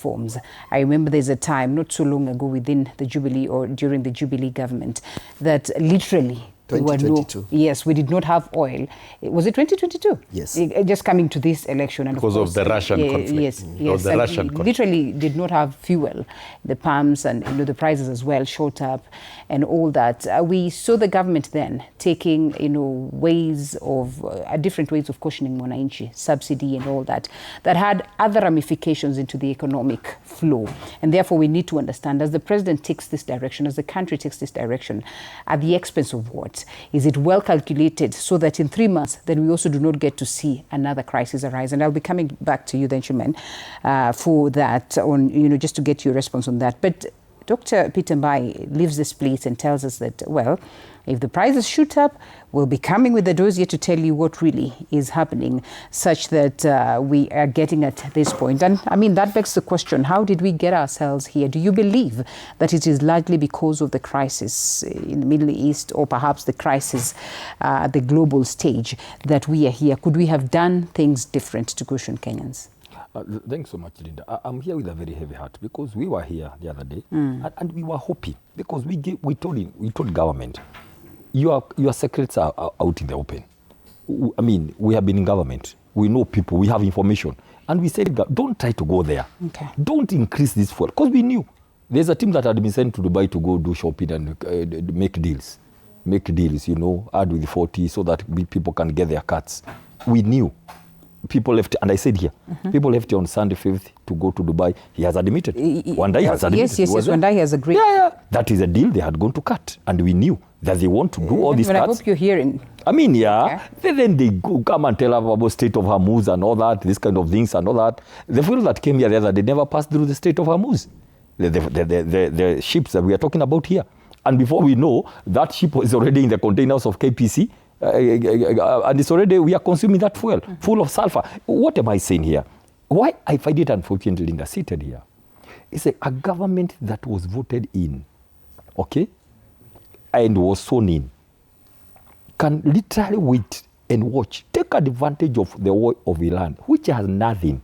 forms. I remember there's a time not so long ago within the Jubilee or during the Jubilee government that literally 2022. Yes, we did not have oil. Was it 2022? Yes. Just coming to this election. And because of the Russian conflict. Yes, yes. The Russian conflict. Literally did not have fuel. The pumps and the prices as well shot up and all that. We saw the government then taking, ways of, different ways of cautioning mwananchi, subsidy and all that, that had other ramifications into the economic flow. And therefore we need to understand, as the president takes this direction, as the country takes this direction, at the expense of what? Is it well calculated so that in 3 months, then we also do not get to see another crisis arise? And I'll be coming back to you then, Shumen, for that, on, just to get your response on that. But Dr. Peter Mbae leaves this place and tells us that, well, if the prices shoot up, we'll be coming with the dossier to tell you what really is happening, such that we are getting at this point. And I mean, that begs the question, how did we get ourselves here? Do you believe that it is largely because of the crisis in the Middle East, or perhaps the crisis at the global stage, that we are here? Could we have done things different to cushion Kenyans? Thanks so much, Linda. I'm here with a very heavy heart because we were here the other day and we were hoping, because we told government, your secrets are out in the open. I mean, we have been in government. We know people. We have information. And we said, don't try to go there. Okay. Don't increase this fuel. Because we knew. There's a team that had been sent to Dubai to go do shopping and make deals. Make deals, add with 40 so that people can get their cuts. We knew. People left, and I said here, people left on Sunday 5th to go to Dubai. He has admitted. One day he has admitted. Yes, one day he has agreed. Yeah. That is a deal they had gone to cut. And we knew that they want to do all these cuts. I hope you're hearing. I mean, then they come and tell about State of Hormuz and all that, this kind of things and all that. The fuel that came here the other day never passed through the State of Hormuz. The ships that we are talking about here. And before we know, that ship is already in the containers of KPC. And it's already, we are consuming that fuel, full of sulfur. What am I saying here? Why I find it unfortunate, Linda, seated here, is a government that was voted in, okay, and was sworn in, can literally wait and watch, take advantage of the war of Iran, which has nothing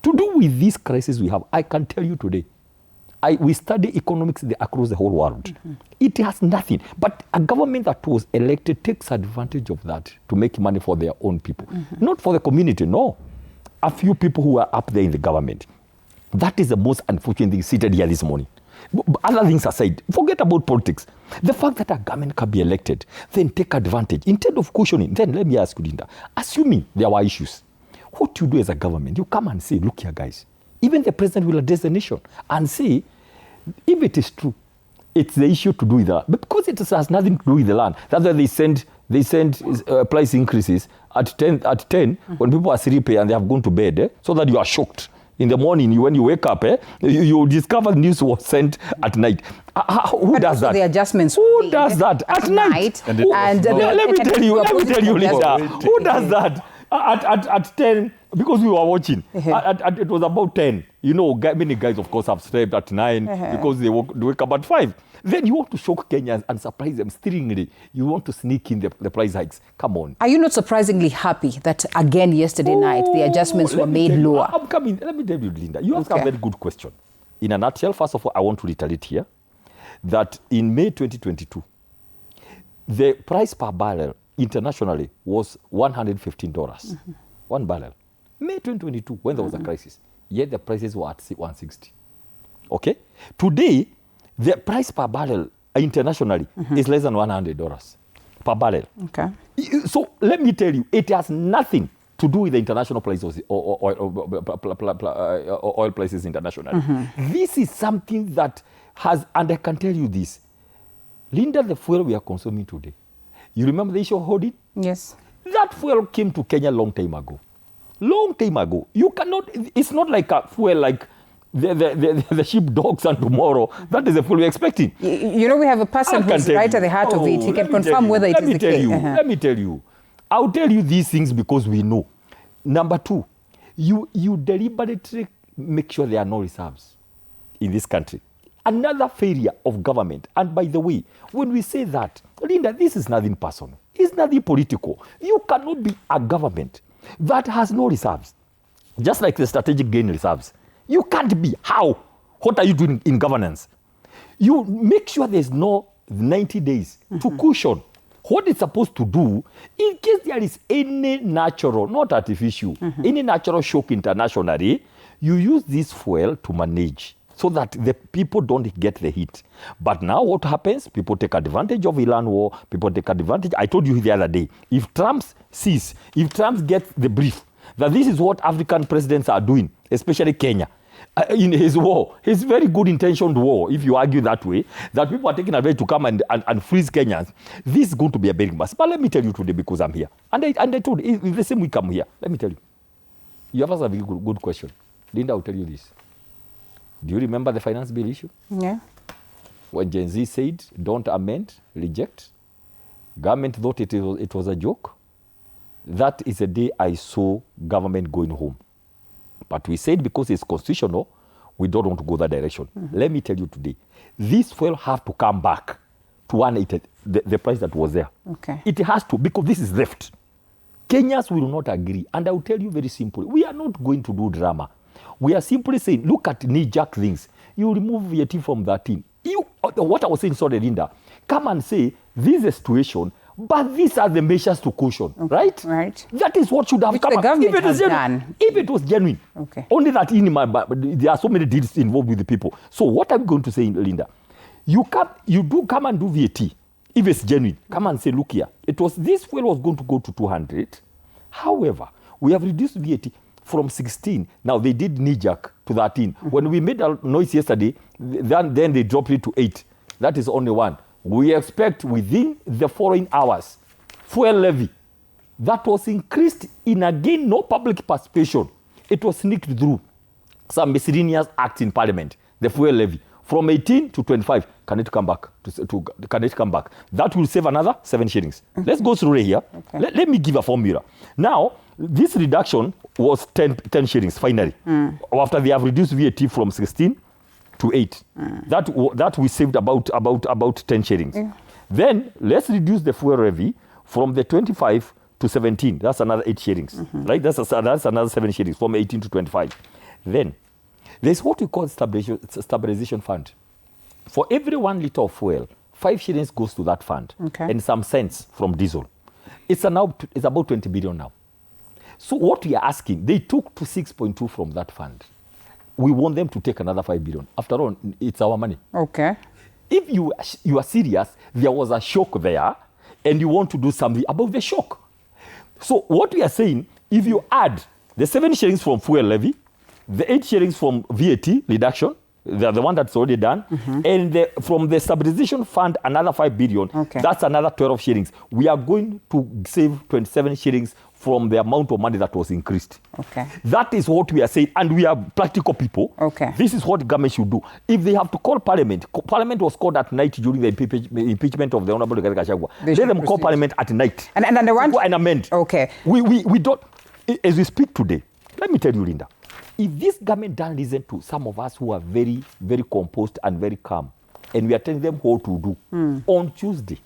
to do with this crisis we have. I can tell you today, we study economics across the whole world. It has nothing. But a government that was elected takes advantage of that to make money for their own people. Not for the community, no. A few people who are up there in the government. That is the most unfortunate thing seated here this morning. But other things aside, forget about politics. The fact that a government can be elected, then take advantage, instead of cushioning, then let me ask you, Linda, assuming there were issues, what you do as a government, you come and say, look here, guys, even the president will address the nation and say, if it is true, it's the issue to do with that. But because it has nothing to do with the land, that's why they send price increases at 10 when people are sleeping and they have gone to bed, so that you are shocked. In the morning, when you wake up, you discover news was sent at night. Who does that? The adjustments. Who does that at night? Let me tell you, Linda. Who does that? At 10, because we were watching, it was about 10. Many guys, of course, have slept at 9 because they wake up at 5. Then you want to shock Kenyans and surprise them stirringly. You want to sneak in the price hikes. Come on. Are you not surprisingly happy that, again, yesterday night, the adjustments were made lower? I'm coming. Let me tell you, Linda. You ask a very good question. In a nutshell, first of all, I want to reiterate here that in May 2022, the price per barrel internationally was $115. 1 barrel. May 2022, when there was a crisis, yet the prices were at 160. Okay? Today, the price per barrel internationally is less than $100 per barrel. Okay. So let me tell you, it has nothing to do with the international prices or oil prices internationally. This is something that has, and I can tell you this, Linda, the fuel we are consuming today, you remember the issue of holding? Yes. That fuel came to Kenya long time ago. Long time ago. You cannot, it's not like a fuel like the sheep dogs and tomorrow. That is the fuel we're expecting. We have a person who's right at the heart of it. He can confirm whether it is the case. Let me tell you. I'll tell you these things because we know. Number 2, you deliberately make sure there are no reserves in this country. Another failure of government. And by the way, when we say that, Linda, this is nothing personal. It's nothing political. You cannot be a government that has no reserves. Just like the strategic gain reserves. You can't be. How? What are you doing in governance? You make sure there's no 90 days to cushion. What it's supposed to do, in case there is any natural, not artificial, any natural shock internationally, you use this fuel to manage so that the people don't get the heat. But now what happens? People take advantage of Iran war. People take advantage. I told you the other day, if Trump sees, if Trump gets the brief that this is what African presidents are doing, especially Kenya, in his war, his very good intentioned war, if you argue that way, that people are taking advantage to come and freeze Kenyans, this is going to be a bearing mass. But let me tell you today, because I'm here. And I told you, it's the same we come here. Let me tell you. You have asked a very good question. Linda will tell you this. Do you remember the finance bill issue? Yeah. When Gen Z said, don't amend, reject, government thought it was a joke. That is the day I saw government going home. But we said because it's constitutional, we don't want to go that direction. Let me tell you today, this will have to come back to 180, the price that was there. Okay. It has to, because this is theft. Kenyans will not agree. And I will tell you very simply, we are not going to do drama. We are simply saying, look at knee-jerk things. You remove VAT from 13. What I was saying, sorry, Linda, come and say, this is a situation, but these are the measures to cushion, right? Right. That is what should have Which come the government has genuine, done. if it was genuine. Okay. Only that there are so many deals involved with the people. So what I'm going to say, Linda, you do come and do VAT. If it's genuine, come and say, look here, this fuel was going to go to 200. However, we have reduced VAT from 16. Now they did knee-jerk to 13. When we made a noise yesterday, then they dropped it to 8. That is only one. We expect within the following hours, fuel levy that was increased in, again, no public participation. It was sneaked through some miscellaneous acts in parliament, the fuel levy, from 18 to 25. Can it come back? Can it come back? That will save another 7 shillings. Let's go through it here. Okay. Let me give a formula. Now, this reduction was 10 shillings finally. After they have reduced VAT from 16 to 8. That we saved about 10 shillings. Then let's reduce the fuel levy from the 25 to 17. That's another 8 shillings. Right? That's another 7 shillings from 18 to 25. Then there's what we call stabilization fund. For every 1 liter of fuel, 5 shillings goes to that fund, and some cents from diesel. It's about 20 billion now. So what we are asking, they took to 6.2 from that fund. We want them to take another 5 billion. After all, it's our money. Okay. If you are serious, there was a shock there, and you want to do something about the shock. So what we are saying, if you add the 7 shillings from fuel levy, the 8 shillings from VAT reduction, the one that's already done, and from the stabilization fund, another 5 billion, that's another 12 shillings. We are going to save 27 shillings from the amount of money that was increased. That is what we are saying, and we are practical people. This is what government should do. If they have to call parliament was called at night during the impeachment of the Honorable Rigathi Gachagua. Let them call parliament at night. And they want to amend. We don't, as we speak today, let me tell you, Linda, if this government doesn't listen to some of us who are very, very composed and very calm, and we are telling them what to do on Tuesday,